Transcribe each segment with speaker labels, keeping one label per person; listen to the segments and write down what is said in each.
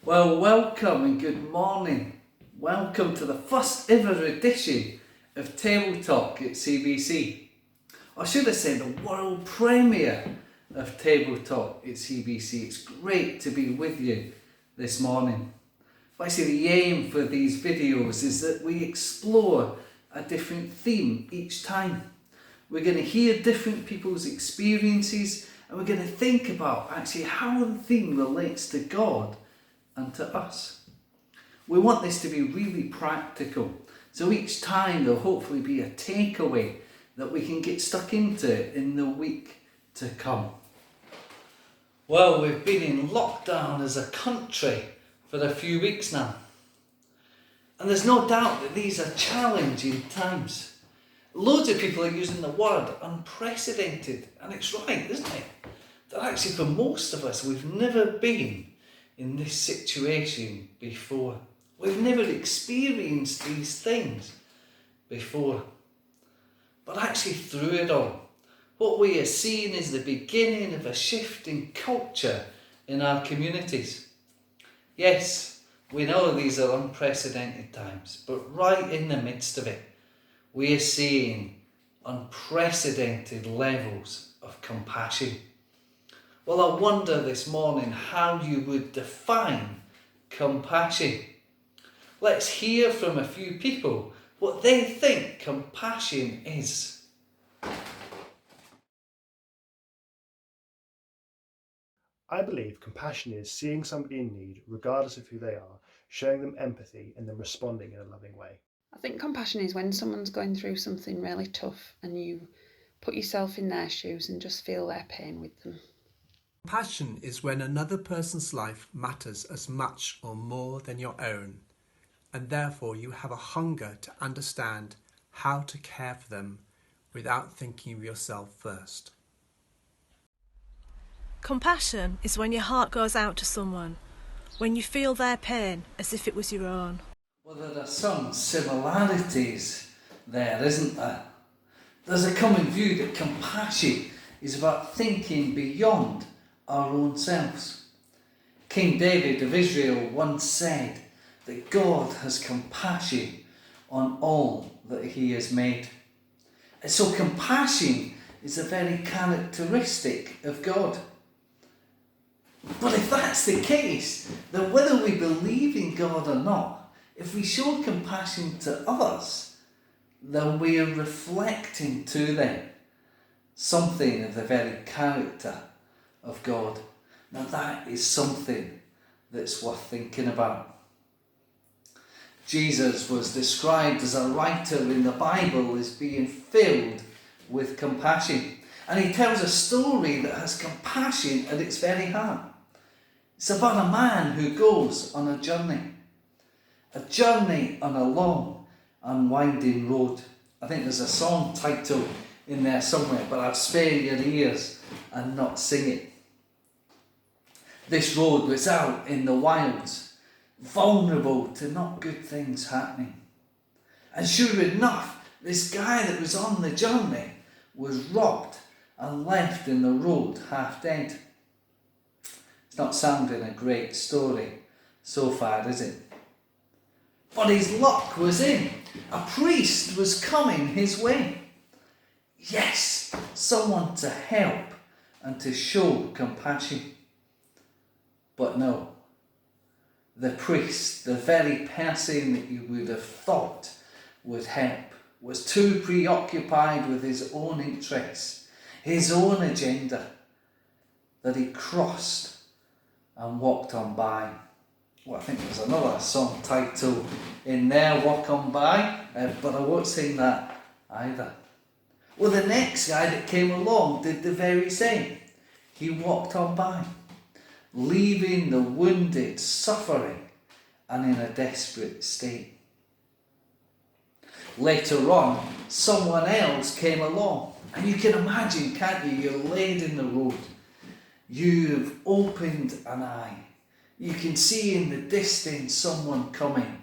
Speaker 1: Well, welcome and good morning. Welcome to the first ever edition of Table Talk at CBC. I should have said the world premiere of Table Talk at CBC. It's great to be with you this morning. Actually, the aim for these videos is that we explore a different theme each time. We're going to hear different people's experiences and we're going to think about actually how the theme relates to God and to us. We want this to be really practical, so each time there'll hopefully be a takeaway that we can get stuck into in the week to come. Well, we've been in lockdown as a country for a few weeks now, and there's no doubt that these are challenging times. Loads of people are using the word unprecedented, and it's right, isn't it? That actually for most of us we've never been in this situation before. We've never experienced these things before. But actually through it all, what we are seeing is the beginning of a shift in culture in our communities. Yes, we know these are unprecedented times, but right in the midst of it, we are seeing unprecedented levels of compassion. Well, I wonder this morning how you would define compassion. Let's hear from a few people what they think compassion is.
Speaker 2: I believe compassion is seeing somebody in need, regardless of who they are, showing them empathy and then responding in a loving way.
Speaker 3: I think compassion is when someone's going through something really tough and you put yourself in their shoes and just feel their pain with them.
Speaker 4: Compassion is when another person's life matters as much or more than your own, and therefore you have a hunger to understand how to care for them without thinking of yourself first.
Speaker 5: Compassion is when your heart goes out to someone, when you feel their pain as if it was your own.
Speaker 1: Well, there are some similarities there, isn't there? There's a common view that compassion is about thinking beyond our own selves. King David of Israel once said that God has compassion on all that he has made. And so compassion is a very characteristic of God. But if that's the case, then whether we believe in God or not, if we show compassion to others, then we are reflecting to them something of the very character of God. Now that is something that's worth thinking about. Jesus was described as a writer in the Bible as being filled with compassion. And he tells a story that has compassion at its very heart. It's about a man who goes on a journey on a long and winding road. I think there's a song title in there somewhere, but I'll spare your ears and not sing it. This road was out in the wilds, vulnerable to not good things happening. And sure enough, this guy that was on the journey was robbed and left in the road half dead. It's not sounding a great story so far, is it? But his luck was in. A priest was coming his way. Yes, someone to help and to show compassion. But no, the priest, the very person that you would have thought would help, was too preoccupied with his own interests, his own agenda, that he crossed and walked on by. Well, I think there's another song title in there, Walk On By, but I won't sing that either. Well, the next guy that came along did the very same. He walked on by, leaving the wounded suffering and in a desperate state. Later on, someone else came along, and you can imagine, can't you? You're laid in the road. You've opened an eye. You can see in the distance someone coming.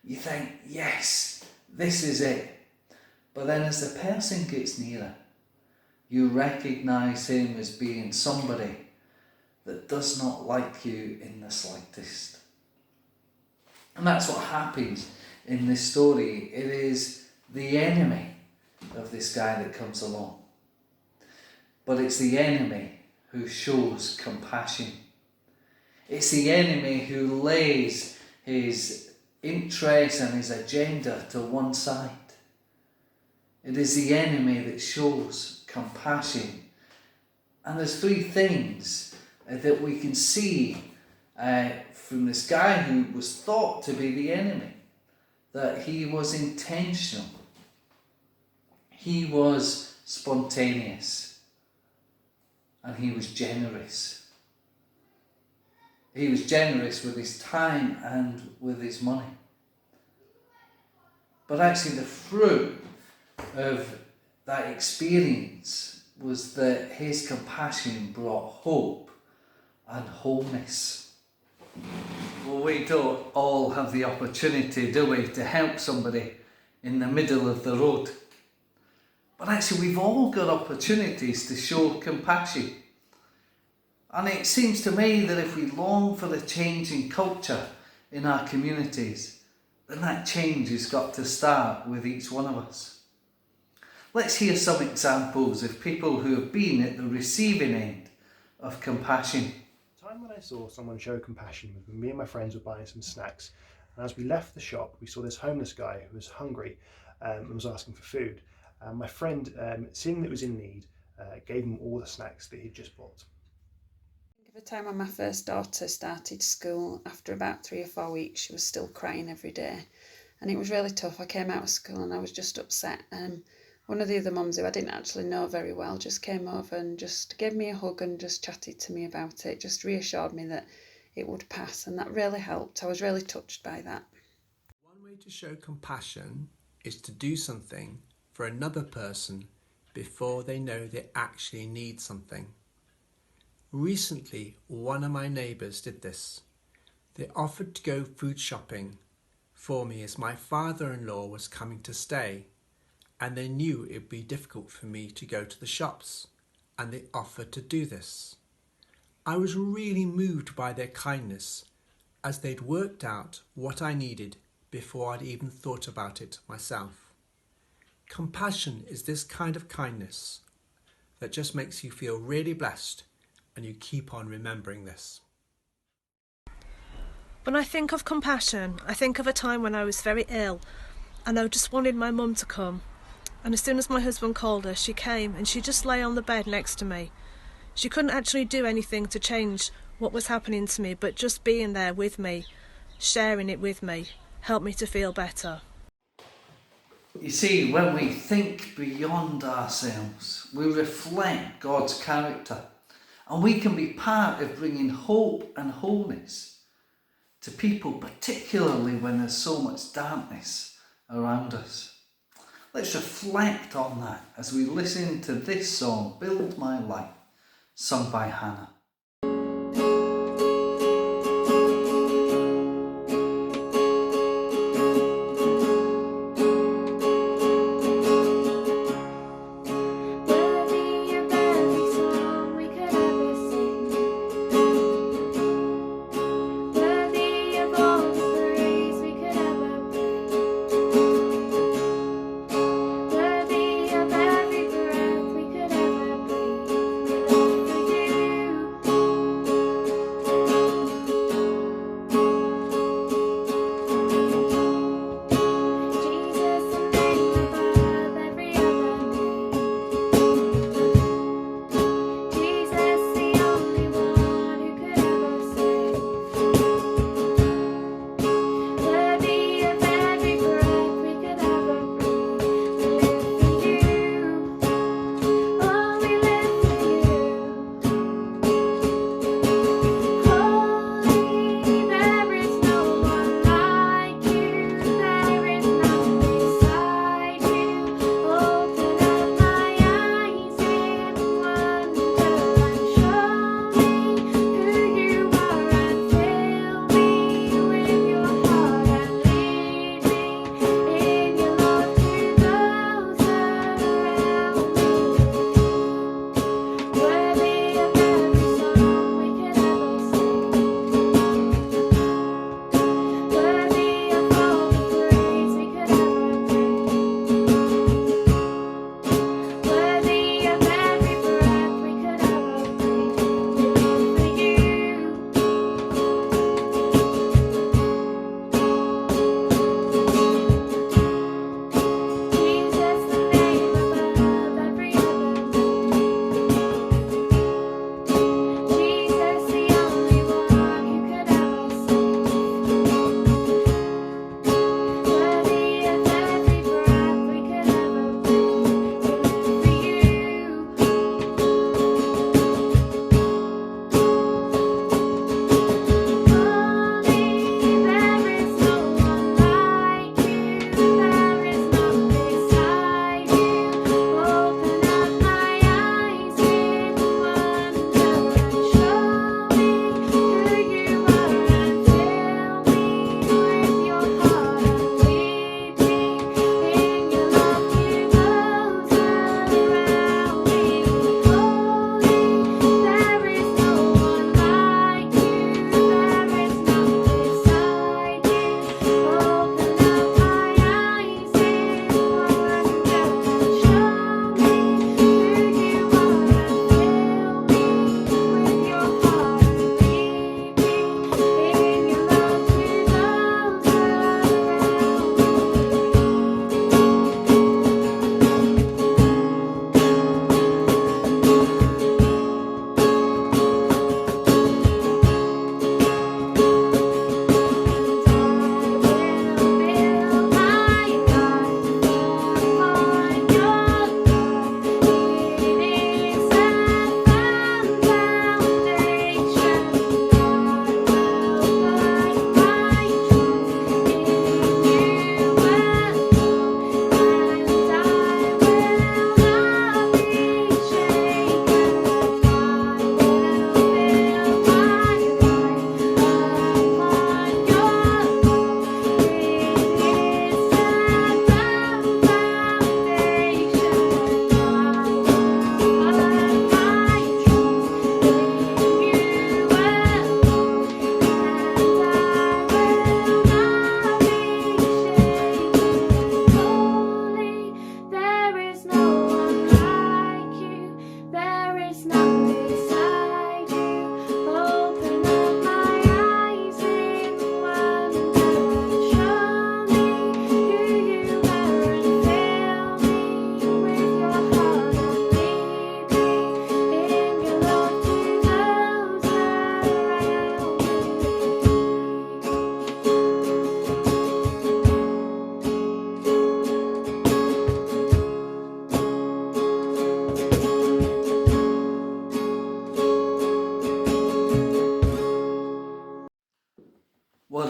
Speaker 1: You think, yes, this is it. But then as the person gets nearer, you recognise him as being somebody that does not like you in the slightest. And that's what happens in this story. It is the enemy of this guy that comes along. But it's the enemy who shows compassion. It's the enemy who lays his interest and his agenda to one side. It is the enemy that shows compassion. And there's three things that we can see from this guy who was thought to be the enemy. That he was intentional. He was spontaneous. And he was generous. He was generous with his time and with his money. But actually the fruit of that experience was that his compassion brought hope and wholeness. Well, we don't all have the opportunity, do we, to help somebody in the middle of the road. But actually we've all got opportunities to show compassion. And it seems to me that if we long for the change in culture in our communities, then that change has got to start with each one of us. Let's hear some examples of people who have been at the receiving end of compassion.
Speaker 2: The time when I saw someone show compassion was when me and my friends were buying some snacks. And as we left the shop, we saw this homeless guy who was hungry and was asking for food. And my friend, seeing that he was in need, gave him all the snacks that he'd just bought.
Speaker 3: The time when my first daughter started school, after about 3 or 4 weeks, she was still crying every day. And it was really tough. I came out of school and I was just upset. One of the other mums who I didn't actually know very well just came over and just gave me a hug and just chatted to me about it, just reassured me that it would pass, and that really helped. I was really touched by that.
Speaker 4: One way to show compassion is to do something for another person before they know they actually need something. Recently, one of my neighbours did this. They offered to go food shopping for me as my father-in-law was coming to stay, and they knew it would be difficult for me to go to the shops, and they offered to do this. I was really moved by their kindness, as they'd worked out what I needed before I'd even thought about it myself. Compassion is this kind of kindness that just makes you feel really blessed, and you keep on remembering this.
Speaker 5: When I think of compassion, I think of a time when I was very ill and I just wanted my mum to come. And as soon as my husband called her, she came and she just lay on the bed next to me. She couldn't actually do anything to change what was happening to me, but just being there with me, sharing it with me, helped me to feel better.
Speaker 1: You see, when we think beyond ourselves, we reflect God's character, and we can be part of bringing hope and wholeness to people, particularly when there's so much darkness around us. Let's reflect on that as we listen to this song, Build My Life, sung by Hannah.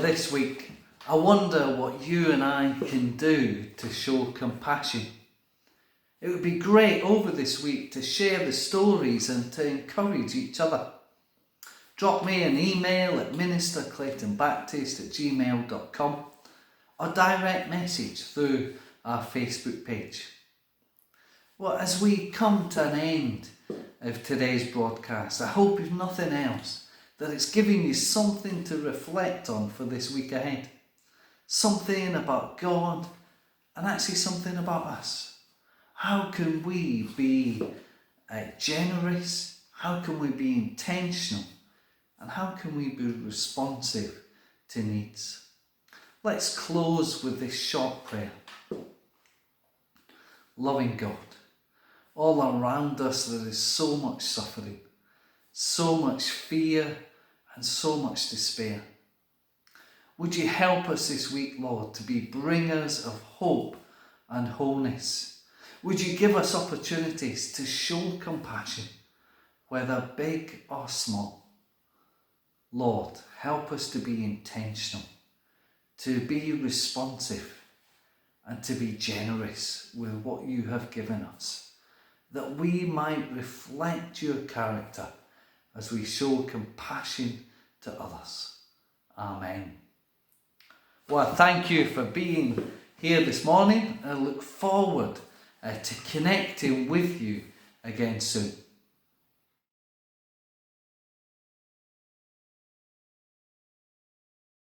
Speaker 1: this week, I wonder what you and I can do to show compassion. It would be great over this week to share the stories and to encourage each other. Drop me an email at ministerclaytonbaptist@gmail.com or direct message through our Facebook page. Well, as we come to an end of today's broadcast, I hope if nothing else that it's giving you something to reflect on for this week ahead. Something about God and actually something about us. How can we be generous? How can we be intentional? And how can we be responsive to needs? Let's close with this short prayer. Loving God, all around us there is so much suffering, so much fear and so much despair. Would you help us this week, Lord, to be bringers of hope and wholeness? Would you give us opportunities to show compassion, whether big or small? Lord, help us to be intentional, to be responsive, and to be generous with what you have given us, that we might reflect your character as we show compassion to others. Amen. Well, thank you for being here this morning. I look forward to connecting with you again soon.